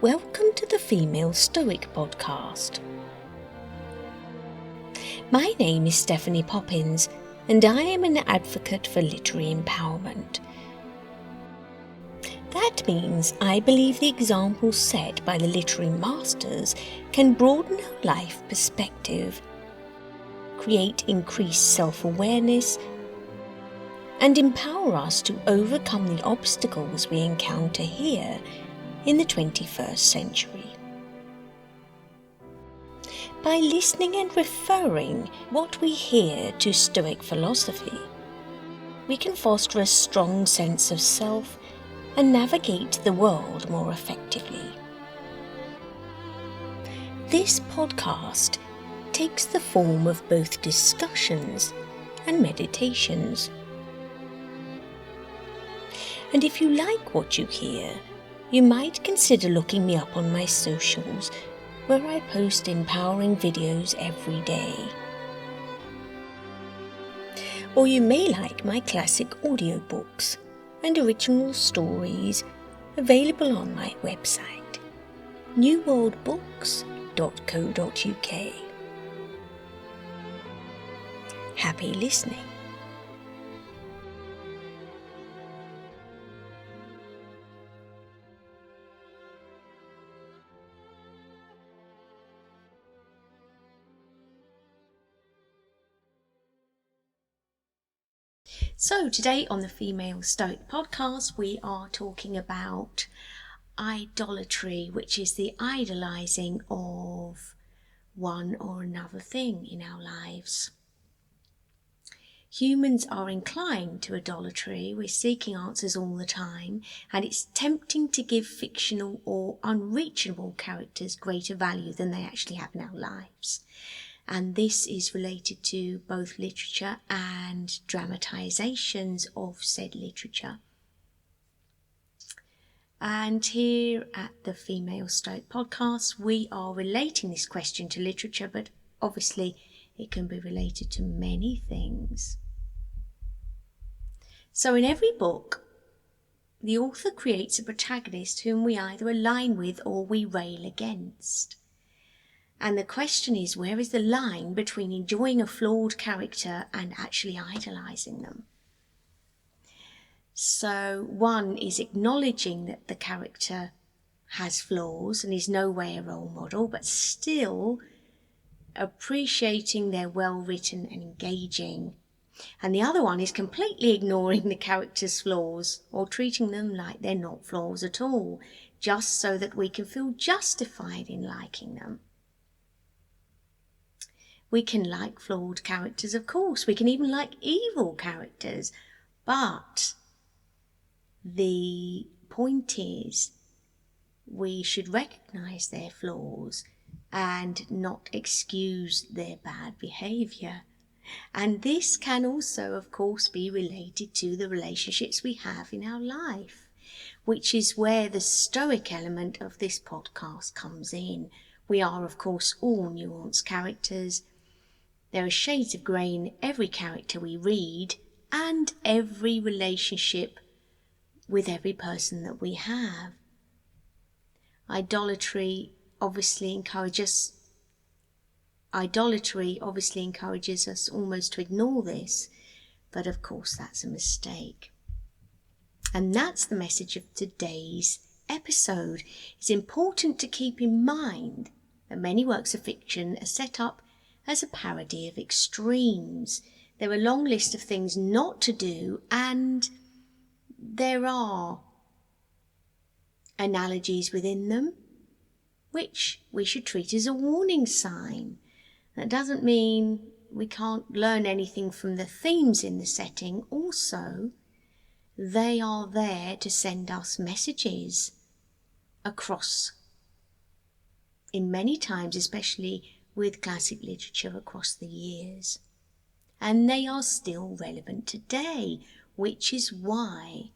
Welcome to the Female Stoic Podcast. My name is Stephanie Poppins, and I am an advocate for literary empowerment. That means I believe the examples set by the literary masters can broaden our life perspective, create increased self-awareness, and empower us to overcome the obstacles we encounter here in the 21st century. By listening and referring what we hear to Stoic philosophy, we can foster a strong sense of self and navigate the world more effectively. This podcast takes the form of both discussions and meditations. And if you like what you hear, you might consider looking me up on my socials, where I post empowering videos every day. Or you may like my classic audiobooks and original stories available on my website, newworldbooks.co.uk. Happy listening. So today on the Female Stoic Podcast, we are talking about idolatry, which is the idolizing of one or another thing in our lives. Humans are inclined to idolatry. We're seeking answers all the time, and it's tempting to give fictional or unreachable characters greater value than they actually have in our lives. And this is related to both literature and dramatizations of said literature. And here at the Female Stoic Podcast, we are relating this question to literature, but obviously it can be related to many things. So in every book, the author creates a protagonist whom we either align with or we rail against. And the question is, where is the line between enjoying a flawed character and actually idolizing them? So one is acknowledging that the character has flaws and is no way a role model, but still appreciating they're well written and engaging. And the other one is completely ignoring the character's flaws or treating them like they're not flaws at all, just so that we can feel justified in liking them. We can like flawed characters, of course. We can even like evil characters. But the point is, we should recognise their flaws and not excuse their bad behaviour. And this can also, of course, be related to the relationships we have in our life, which is where the Stoic element of this podcast comes in. We are, of course, all nuanced characters. There are shades of grey in every character we read and every relationship with every person that we have. Idolatry obviously encourages us almost to ignore this, but of course that's a mistake. And that's the message of today's episode. It's important to keep in mind that many works of fiction are set up as a parody of extremes. There are a long list of things not to do, and there are analogies within them which we should treat as a warning sign. That doesn't mean we can't learn anything from the themes in the setting. Also, they are there to send us messages across, in many times, especially with classic literature across the years. And they are still relevant today, which is why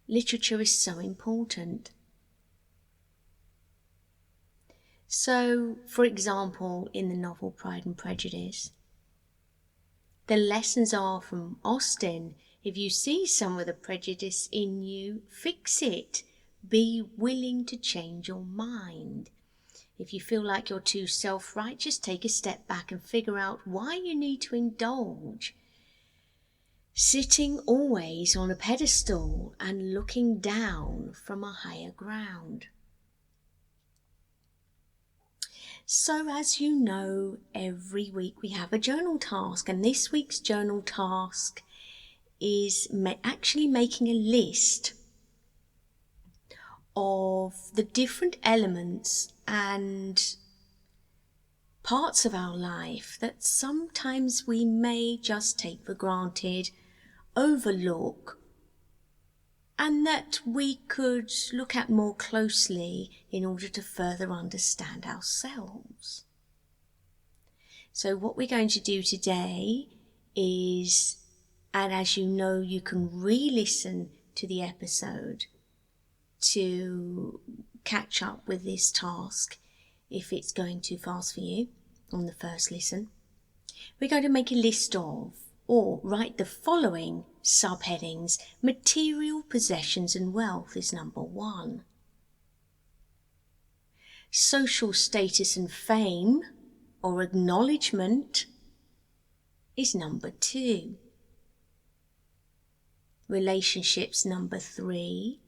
literature is so important. So, for example, in the novel Pride and Prejudice, the lessons are from Austen: if you see some of the prejudice in you, fix it. Be willing to change your mind. If you feel like you're too self-righteous, take a step back and figure out why you need to indulge. Sitting always on a pedestal and looking down from a higher ground. So as you know, every week we have a journal task, and this week's journal task is actually making a list of the different elements and parts of our life that sometimes we may just take for granted, overlook, and that we could look at more closely in order to further understand ourselves. So what we're going to do today is, and as you know, you can re-listen to the episode to catch up with this task if it's going too fast for you on the first listen. We're going to make a list of, or write the following subheadings. Material possessions and wealth is number 1. Social status and fame or acknowledgement is number 2. Relationships, number 3.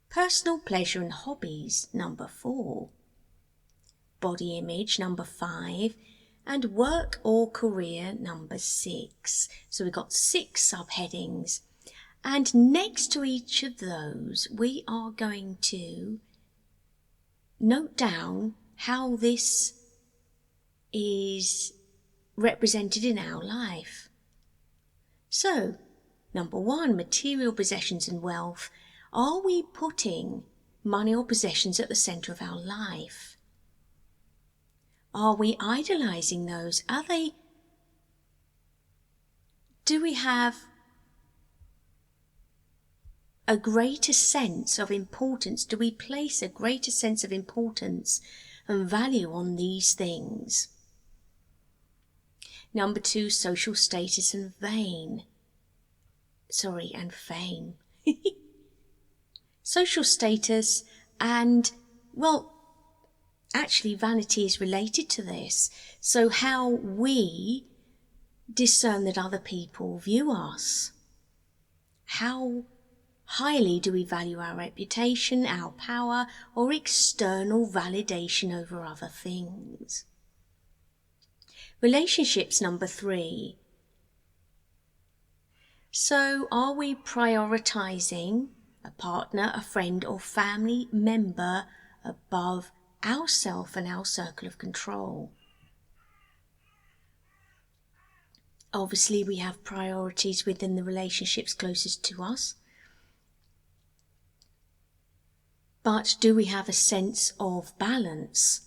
Personal pleasure and hobbies, number 4. Body image, number 5. And work or career, number 6. So we've got 6 subheadings. And next to each of those, we are going to note down how this is represented in our life. So, number 1, material possessions and wealth. Are we putting money or possessions at the centre of our life? Are we idolizing those? Do we have a greater sense of importance? Do we place a greater sense of importance and value on these things? Number 2, social status and fame. Social status and, well, actually vanity is related to this. So how we discern that other people view us. How highly do we value our reputation, our power, or external validation over other things? Relationships, number 3. So are we prioritizing a partner, a friend, or family member above ourself and our circle of control? Obviously, we have priorities within the relationships closest to us. But do we have a sense of balance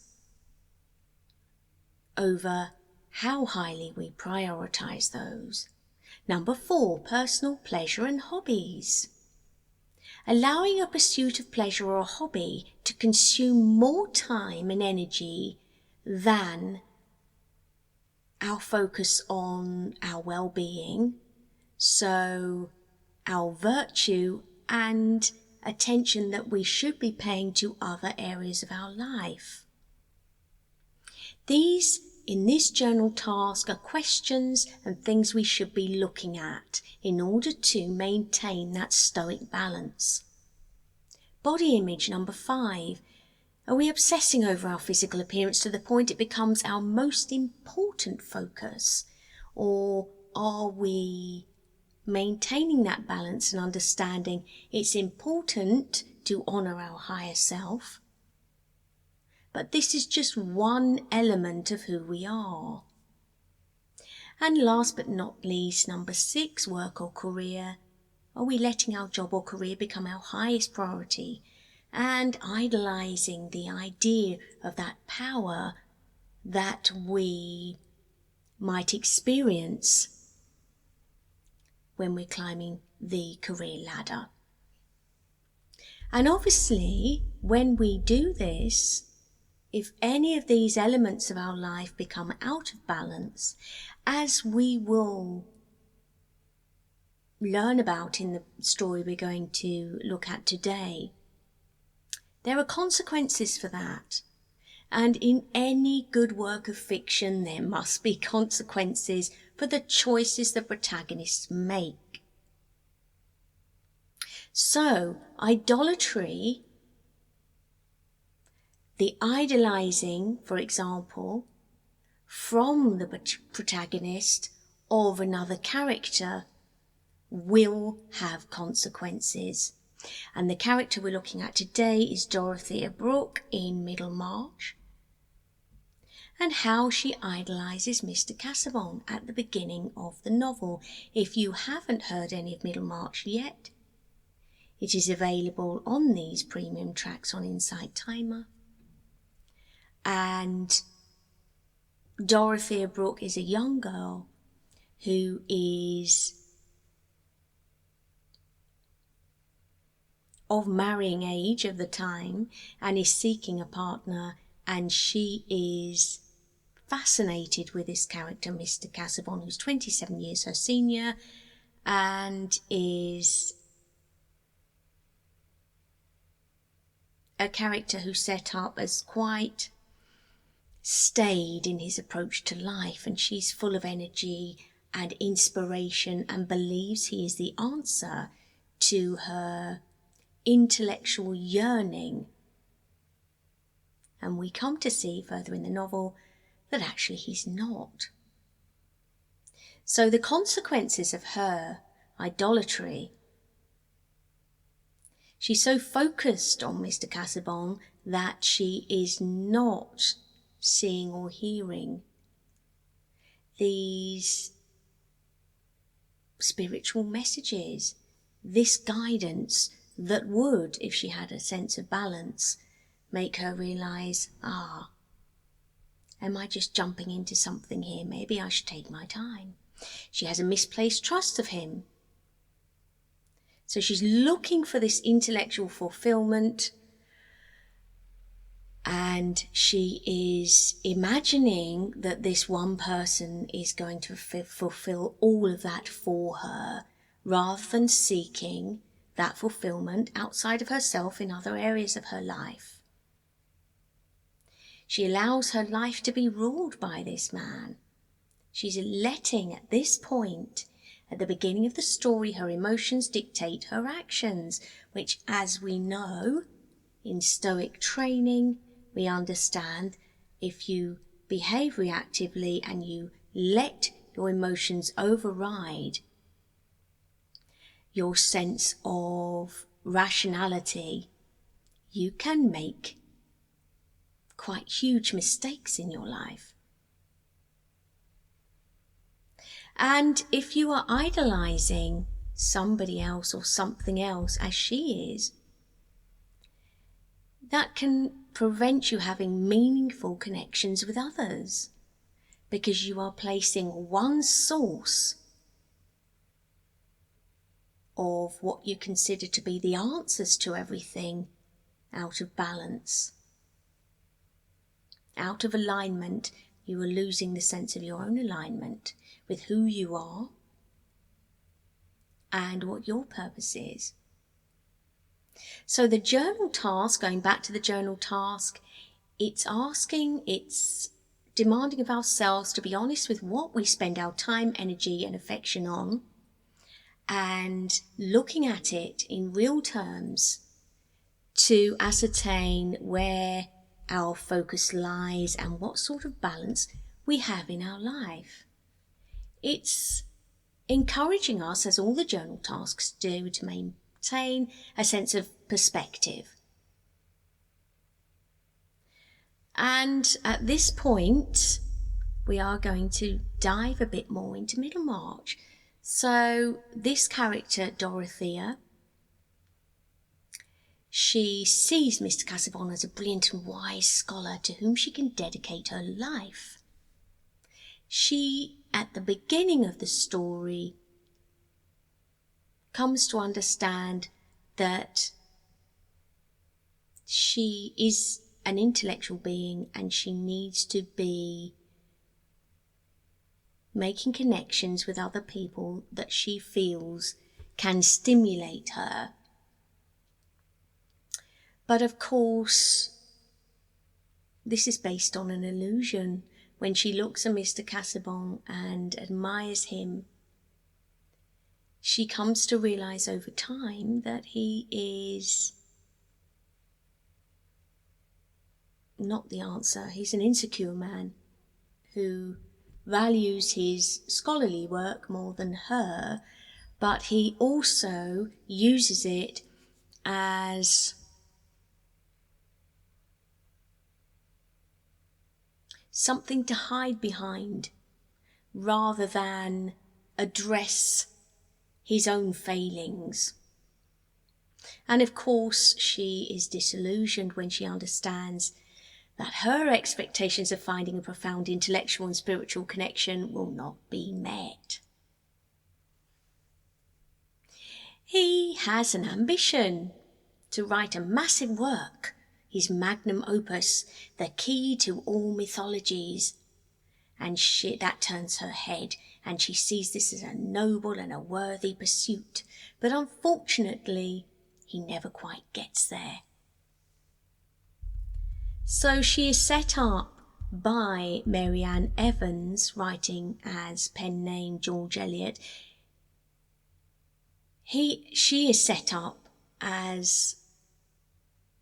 over how highly we prioritize those? Number 4, personal pleasure and hobbies. Allowing a pursuit of pleasure or a hobby to consume more time and energy than our focus on our well-being, so our virtue and attention that we should be paying to other areas of our life. These, in this journal task, are questions and things we should be looking at in order to maintain that stoic balance. Body image, number 5. Are we obsessing over our physical appearance to the point it becomes our most important focus? Or are we maintaining that balance and understanding it's important to honour our higher self, but this is just one element of who we are? And last but not least, number 6, work or career. Are we letting our job or career become our highest priority and idolising the idea of that power that we might experience when we're climbing the career ladder? And obviously, when we do this, if any of these elements of our life become out of balance, as we will learn about in the story we're going to look at today, There are consequences for that. And in any good work of fiction, there must be consequences for the choices the protagonists make. So, idolatry, the idolizing, for example, from the protagonist of another character, will have consequences. And the character we're looking at today is Dorothea Brooke in Middlemarch, and how she idolizes Mr. Casaubon at the beginning of the novel. If you haven't heard any of Middlemarch yet, it is available on these premium tracks on Insight Timer. And Dorothea Brooke is a young girl who is of marrying age of the time and is seeking a partner, and she is fascinated with this character, Mr. Casaubon, who's 27 years her senior and is a character who's set up as quite staid in his approach to life, and she's full of energy and inspiration and believes he is the answer to her intellectual yearning. And we come to see further in the novel that actually he's not. So the consequences of her idolatry, she's so focused on Mr. Casaubon that she is not seeing or hearing these spiritual messages, this guidance that would, if she had a sense of balance, make her realize, am I just jumping into something here? Maybe I should take my time. She has a misplaced trust of him. So she's looking for this intellectual fulfillment, and she is imagining that this one person is going to fulfill all of that for her, rather than seeking that fulfillment outside of herself in other areas of her life. She allows her life to be ruled by this man. She's letting, at this point, at the beginning of the story, her emotions dictate her actions, which, as we know, in Stoic training, we understand if you behave reactively and you let your emotions override your sense of rationality, you can make quite huge mistakes in your life. And if you are idolizing somebody else or something else as she is, that can prevent you having meaningful connections with others, because you are placing one source of what you consider to be the answers to everything out of balance. Out of alignment, you are losing the sense of your own alignment with who you are and what your purpose is. So the journal task, going back to the journal task, it's demanding of ourselves to be honest with what we spend our time, energy and affection on, and looking at it in real terms to ascertain where our focus lies and what sort of balance we have in our life. It's encouraging us, as all the journal tasks do, to maintain a sense of perspective. And at this point, we are going to dive a bit more into Middlemarch. So this character, Dorothea, she sees Mr. Casaubon as a brilliant and wise scholar to whom she can dedicate her life. She, at the beginning of the story, comes to understand that she is an intellectual being and she needs to be making connections with other people that she feels can stimulate her. But of course, this is based on an illusion. When she looks at Mr. Casaubon and admires him, she comes to realize over time that he is not the answer. He's an insecure man who values his scholarly work more than her, but he also uses it as something to hide behind rather than address his own failings. And of course, she is disillusioned when she understands that her expectations of finding a profound intellectual and spiritual connection will not be met. He has an ambition to write a massive work, his magnum opus, the key to all mythologies. And that turns her head, and she sees this as a noble and a worthy pursuit. But unfortunately, he never quite gets there. So she is set up by Mary Ann Evans, writing as pen name George Eliot. She is set up as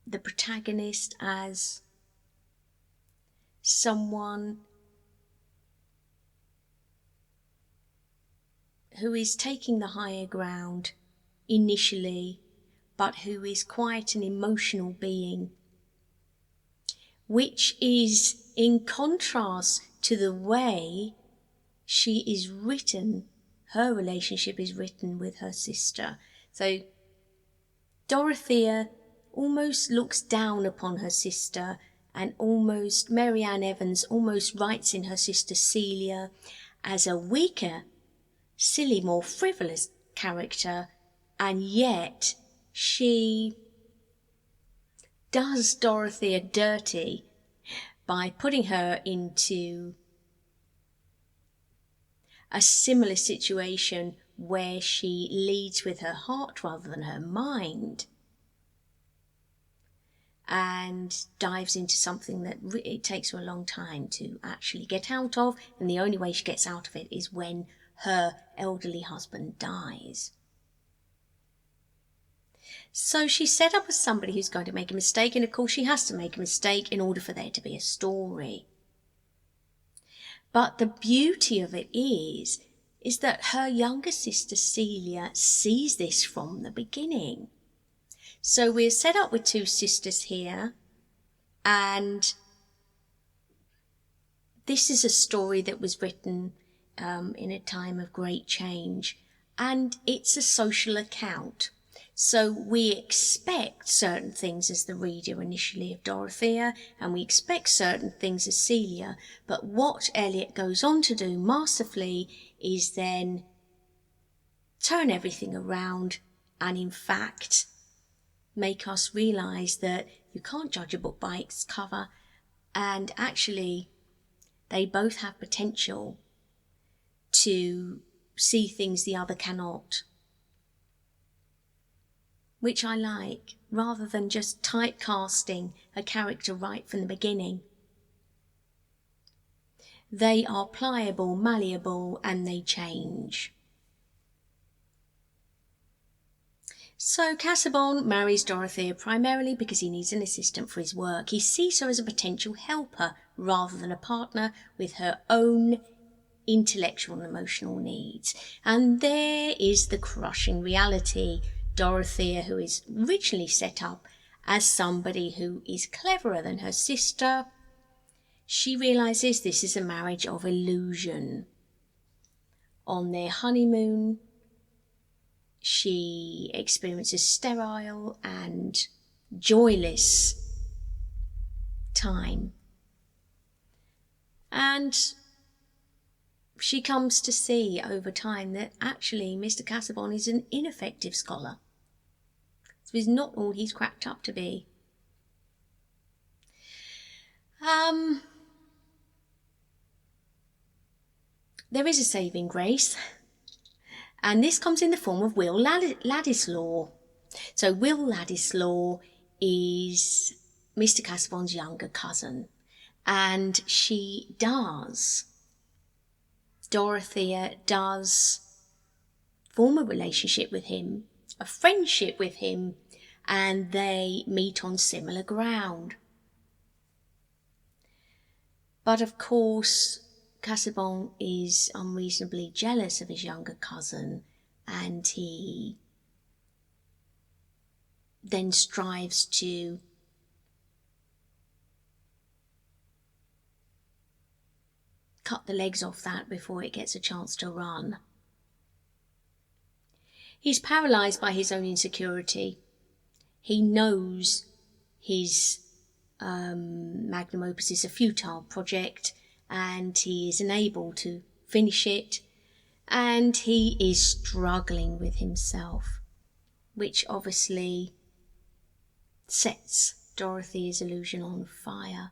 the protagonist, as someone who is taking the higher ground initially, but who is quite an emotional being, which is in contrast to the way she is written. Her relationship is written with her sister. So Dorothea almost looks down upon her sister, and almost Mary Ann Evans almost writes in her sister Celia as a weaker, silly, more frivolous character, and yet she does Dorothea dirty by putting her into a similar situation where she leads with her heart rather than her mind, and dives into something that it takes her a long time to actually get out of, and the only way she gets out of it is when her elderly husband dies. So she's set up as somebody who's going to make a mistake, and of course she has to make a mistake in order for there to be a story. But the beauty of it is that her younger sister Celia sees this from the beginning. So we're set up with two sisters here, and this is a story that was written in a time of great change, and it's a social account. So we expect certain things as the reader initially of Dorothea, and we expect certain things as Celia, but what Eliot goes on to do masterfully is then turn everything around and in fact make us realise that you can't judge a book by its cover, and actually they both have potential to see things the other cannot, which I like, rather than just typecasting a character right from the beginning. They are pliable, malleable, and they change. So Casaubon marries Dorothea primarily because he needs an assistant for his work. He sees her as a potential helper rather than a partner with her own intellectual and emotional needs. And there is the crushing reality. Dorothea, who is originally set up as somebody who is cleverer than her sister, she realises this is a marriage of illusion. On their honeymoon, she experiences sterile and joyless time. And she comes to see over time that actually Mr. Casaubon is an ineffective scholar. So he's not all he's cracked up to be. There is a saving grace, and this comes in the form of Will Ladislaw. So Will Ladislaw is Mr. Casaubon's younger cousin, and Dorothea does form a relationship with him, a friendship with him, and they meet on similar ground. But of course, Casaubon is unreasonably jealous of his younger cousin, and he then strives to cut the legs off that before it gets a chance to run. He's paralysed by his own insecurity. He knows his magnum opus is a futile project, and he is unable to finish it, and he is struggling with himself, which obviously sets Dorothea's illusion on fire.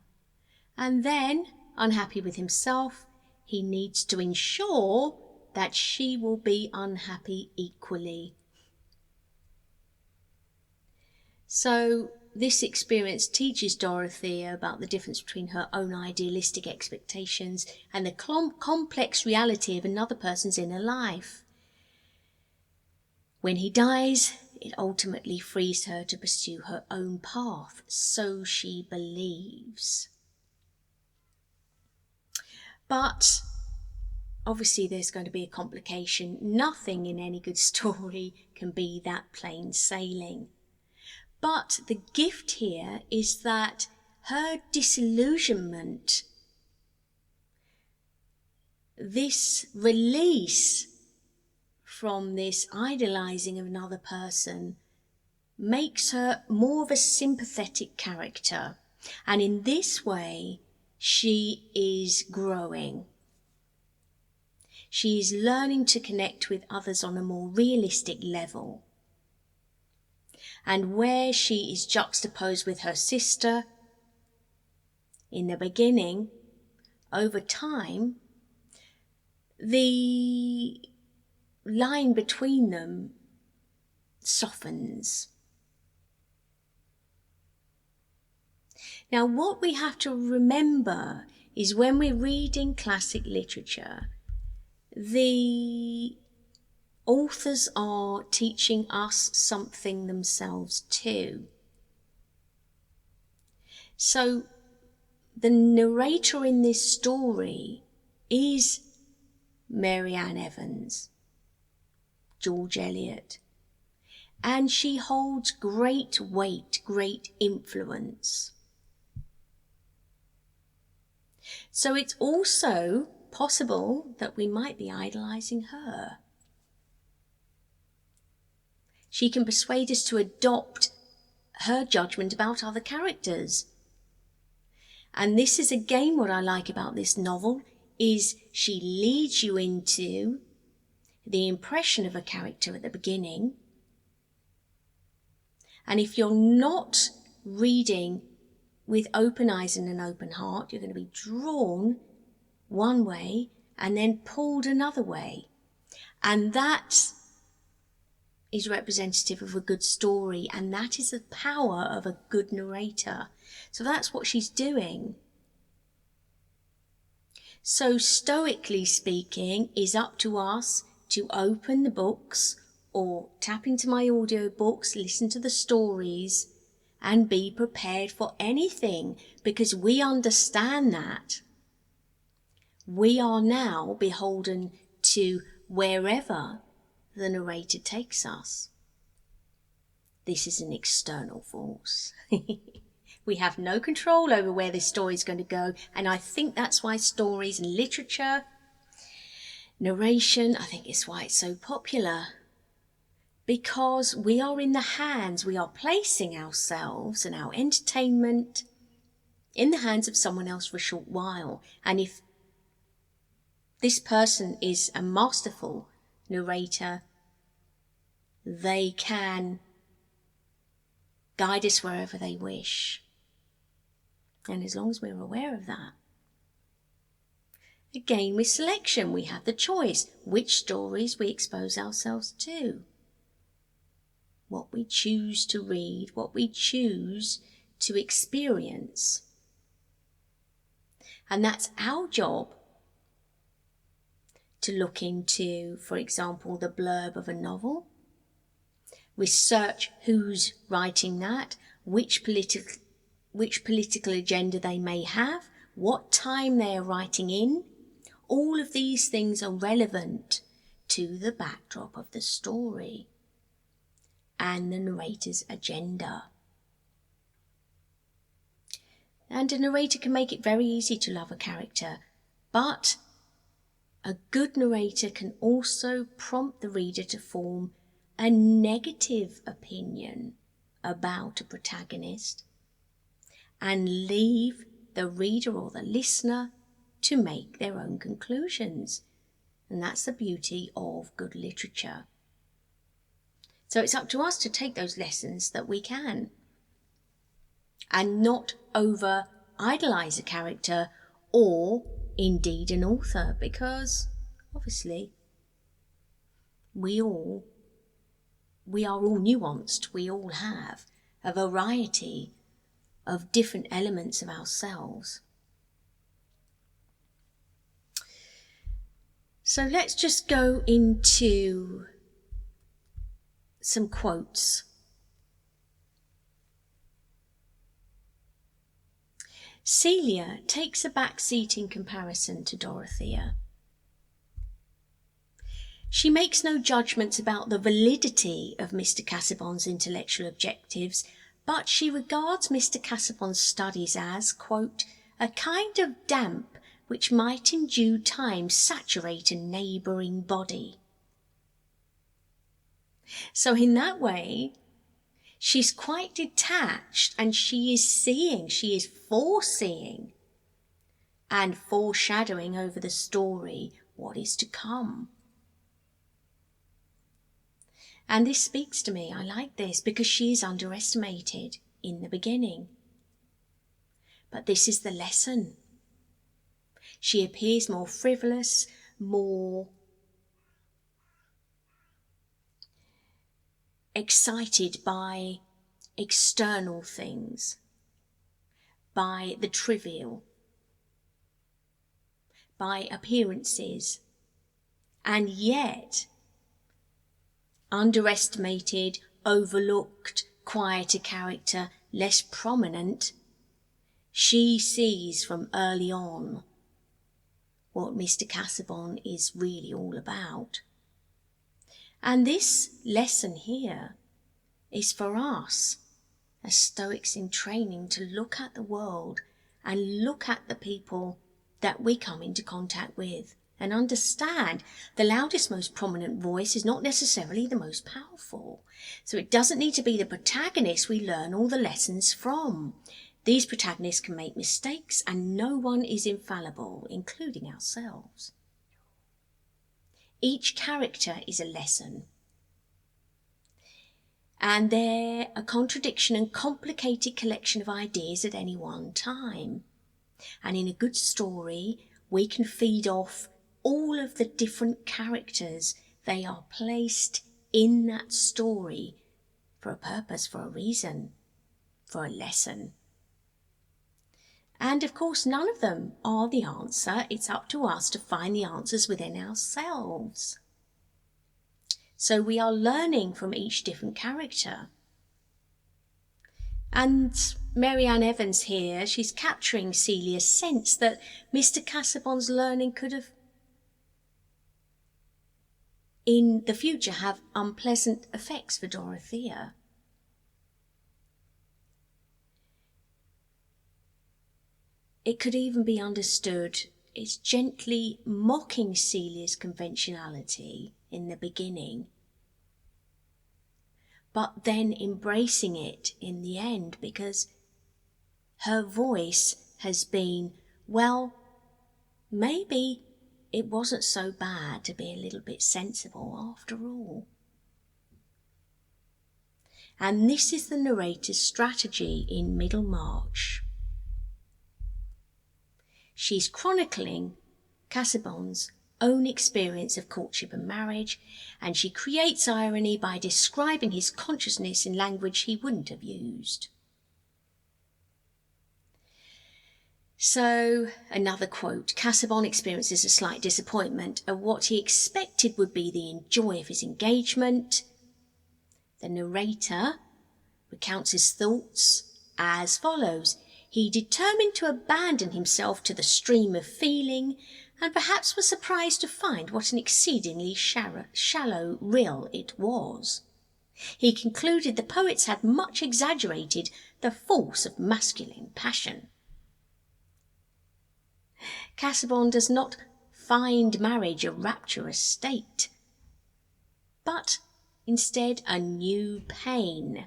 And then, unhappy with himself, he needs to ensure that she will be unhappy equally. So this experience teaches Dorothea about the difference between her own idealistic expectations and the complex reality of another person's inner life. When he dies, it ultimately frees her to pursue her own path, so she believes. But obviously there's going to be a complication. Nothing in any good story can be that plain sailing. But the gift here is that her disillusionment, this release from this idolizing of another person, makes her more of a sympathetic character. And in this way, she is growing. She is learning to connect with others on a more realistic level. And where she is juxtaposed with her sister, in the beginning, over time, the line between them softens. Now, what we have to remember is when we're reading classic literature, the authors are teaching us something themselves too. So the narrator in this story is Mary Ann Evans, George Eliot, and she holds great weight, great influence. So it's also possible that we might be idolizing her. She can persuade us to adopt her judgment about other characters. And this is again what I like about this novel, is she leads you into the impression of a character at the beginning. And if you're not reading with open eyes and an open heart, you're going to be drawn one way and then pulled another way. And that is representative of a good story, and that is the power of a good narrator. So that's what she's doing. So stoically speaking, is up to us to open the books or tap into my audio books, listen to the stories, and be prepared for anything, because we understand that we are now beholden to wherever the narrator takes us. This is an external force. We have no control over where this story is going to go, and I think that's why stories and literature, narration, I think it's why it's so popular. Because we are in the hands, we are placing ourselves and our entertainment in the hands of someone else for a short while. And if this person is a masterful narrator, they can guide us wherever they wish. And as long as we're aware of that. Again, with selection, we have the choice which stories we expose ourselves to. what we choose to read, what we choose to experience. And that's our job to look into, for example, the blurb of a novel, research who's writing that, which political agenda they may have, what time they are writing in. All of these things are relevant to the backdrop of the story and the narrator's agenda. And a narrator can make it very easy to love a character, but a good narrator can also prompt the reader to form a negative opinion about a protagonist and leave the reader or the listener to make their own conclusions. And that's the beauty of good literature. So it's up to us to take those lessons that we can and not over idolize a character or indeed an author, because obviously we are all nuanced. We all have a variety of different elements of ourselves. So let's just go into some quotes. Celia takes a back seat in comparison to Dorothea. She makes no judgments about the validity of Mr. Casaubon's intellectual objectives, but she regards Mr. Casaubon's studies as, quote, a kind of damp which might in due time saturate a neighbouring body. So in that way, she's quite detached, and she is foreseeing and foreshadowing over the story what is to come. And this speaks to me. I like this because she is underestimated in the beginning. But this is the lesson. She appears more frivolous, more excited by external things, by the trivial, by appearances, and yet underestimated, overlooked, quieter character, less prominent. She sees from early on what Mr. Casaubon is really all about. And this lesson here is for us as Stoics in training to look at the world and look at the people that we come into contact with and understand the loudest, most prominent voice is not necessarily the most powerful. So it doesn't need to be the protagonist we learn all the lessons from. These protagonists can make mistakes, and no one is infallible, including ourselves. Each character is a lesson, and they're a contradiction and complicated collection of ideas at any one time. And in a good story, we can feed off all of the different characters. They are placed in that story for a purpose, for a reason, for a lesson. And of course, none of them are the answer. It's up to us to find the answers within ourselves. So we are learning from each different character. And Mary Ann Evans here, she's capturing Celia's sense that Mr. Casaubon's learning could have, in the future, have unpleasant effects for Dorothea. It could even be understood as gently mocking Celia's conventionality in the beginning, but then embracing it in the end, because her voice has been, well, maybe it wasn't so bad to be a little bit sensible after all. And this is the narrator's strategy in Middlemarch. She's chronicling Casaubon's own experience of courtship and marriage, and she creates irony by describing his consciousness in language he wouldn't have used. So, another quote. Casaubon experiences a slight disappointment at what he expected would be the joy of his engagement. The narrator recounts his thoughts as follows. He determined to abandon himself to the stream of feeling, and perhaps was surprised to find what an exceedingly shallow rill it was. He concluded the poets had much exaggerated the force of masculine passion. Casaubon does not find marriage a rapturous state, but instead a new pain.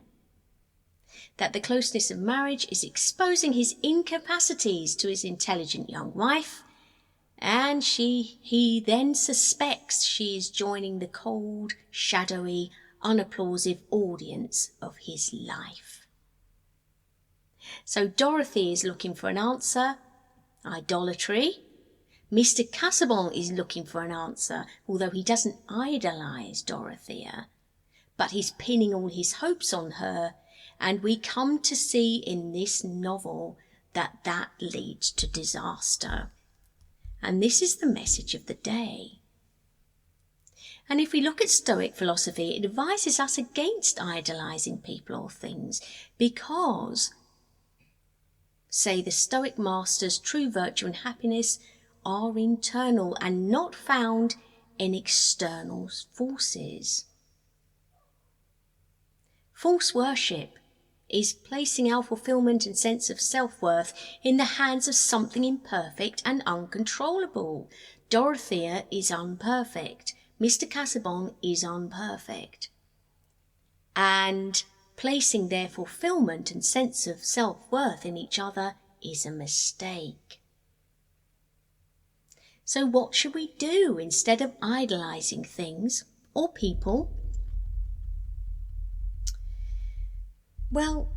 That the closeness of marriage is exposing his incapacities to his intelligent young wife, and he then suspects she is joining the cold, shadowy, unapplausive audience of his life. So Dorothy is looking for an answer, idolatry. Mr. Casaubon is looking for an answer, although he doesn't idolize Dorothea, but he's pinning all his hopes on her, and we come to see in this novel that leads to disaster. And this is the message of the day. And if we look at Stoic philosophy, it advises us against idolizing people or things, because, say the Stoic masters, true virtue and happiness are internal and not found in external forces. False worship is placing our fulfillment and sense of self-worth in the hands of something imperfect and uncontrollable. Dorothea is unperfect. Mr. Casaubon is unperfect. And placing their fulfillment and sense of self-worth in each other is a mistake. So what should we do instead of idolizing things or people? Well,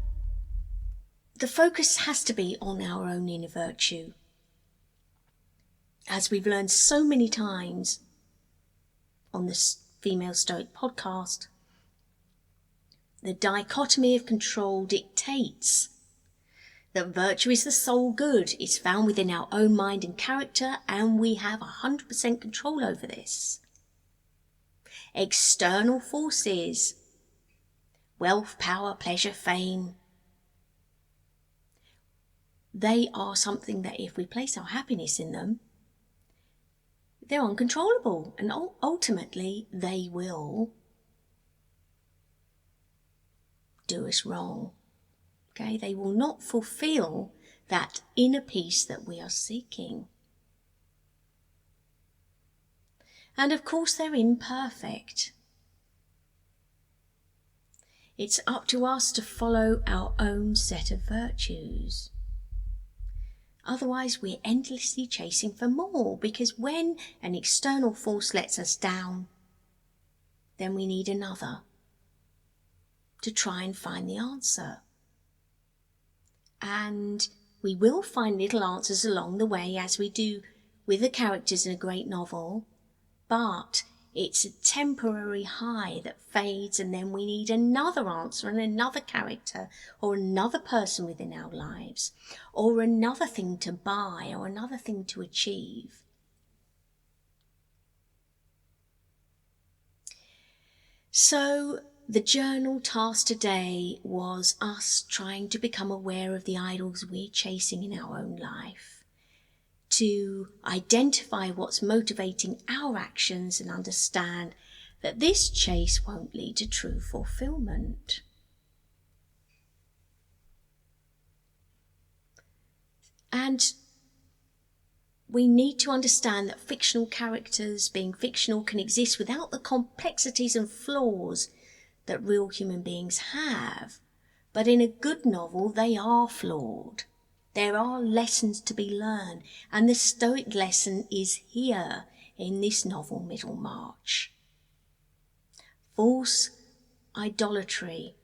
the focus has to be on our own inner virtue. As we've learned so many times on this Female Stoic Podcast, the dichotomy of control dictates that virtue is the sole good, is found within our own mind and character, and we have 100% control over this. External forces, wealth, power, pleasure, fame, they are something that if we place our happiness in them, they're uncontrollable, and ultimately they will do us wrong. Okay, they will not fulfill that inner peace that we are seeking. And of course they're imperfect. It's up to us to follow our own set of virtues. Otherwise we're endlessly chasing for more, because when an external force lets us down, then we need another to try and find the answer. And we will find little answers along the way, as we do with the characters in a great novel, but it's a temporary high that fades, and then we need another answer and another character or another person within our lives, or another thing to buy or another thing to achieve. So the journal task today was us trying to become aware of the idols we're chasing in our own life, to identify what's motivating our actions and understand that this chase won't lead to true fulfillment. And we need to understand that fictional characters, being fictional, can exist without the complexities and flaws that real human beings have. But in a good novel, they are flawed. There are lessons to be learned, and the Stoic lesson is here in this novel, Middlemarch. False idolatry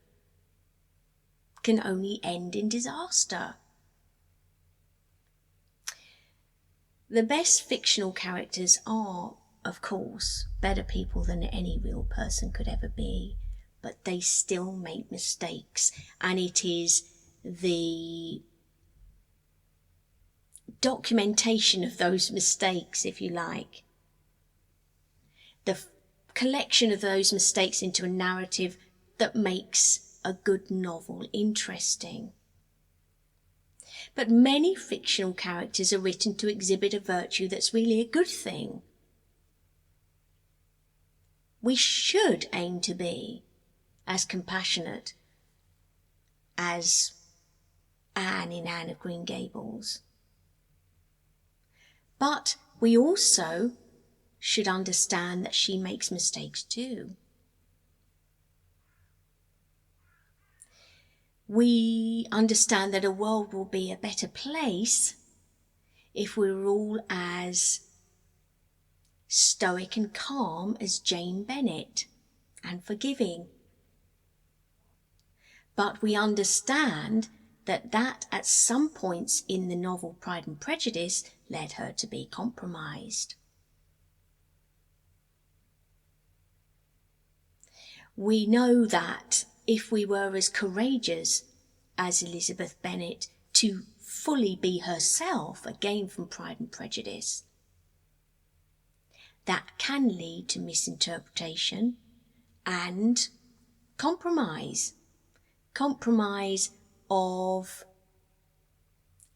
can only end in disaster. The best fictional characters are of course, better people than any real person could ever be, but they still make mistakes, and it is the documentation of those mistakes, if you like, the collection of those mistakes into a narrative that makes a good novel interesting. But many fictional characters are written to exhibit a virtue that's really a good thing. We should aim to be as compassionate as Anne in Anne of Green Gables. But we also should understand that she makes mistakes too. We understand that a world will be a better place if we're all as stoic and calm as Jane Bennet, and forgiving. But we understand that at some points in the novel Pride and Prejudice led her to be compromised. We know that if we were as courageous as Elizabeth Bennet to fully be herself, again from Pride and Prejudice, that can lead to misinterpretation and compromise of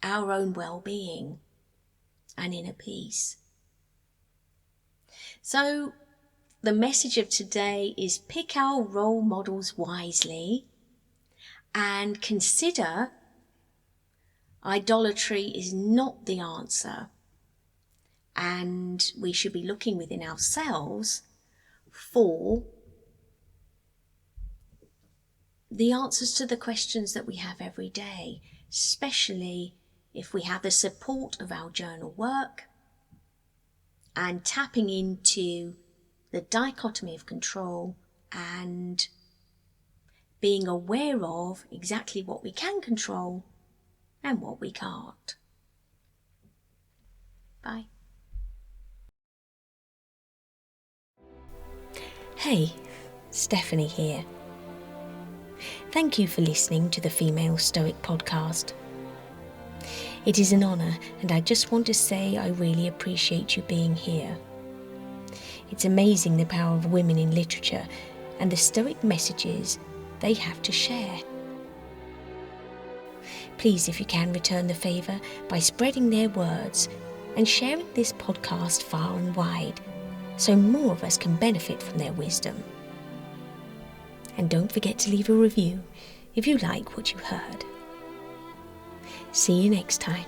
our own well-being and inner peace. So the message of today is pick our role models wisely and consider idolatry is not the answer, and we should be looking within ourselves for the answers to the questions that we have every day, especially if we have the support of our journal work and tapping into the dichotomy of control and being aware of exactly what we can control and what we can't. Bye. Hey, Stephanie here. Thank you for listening to the Female Stoic Podcast. It is an honour, and I just want to say I really appreciate you being here. It's amazing the power of women in literature and the Stoic messages they have to share. Please, if you can, return the favour by spreading their words and sharing this podcast far and wide so more of us can benefit from their wisdom. And don't forget to leave a review if you like what you heard. See you next time.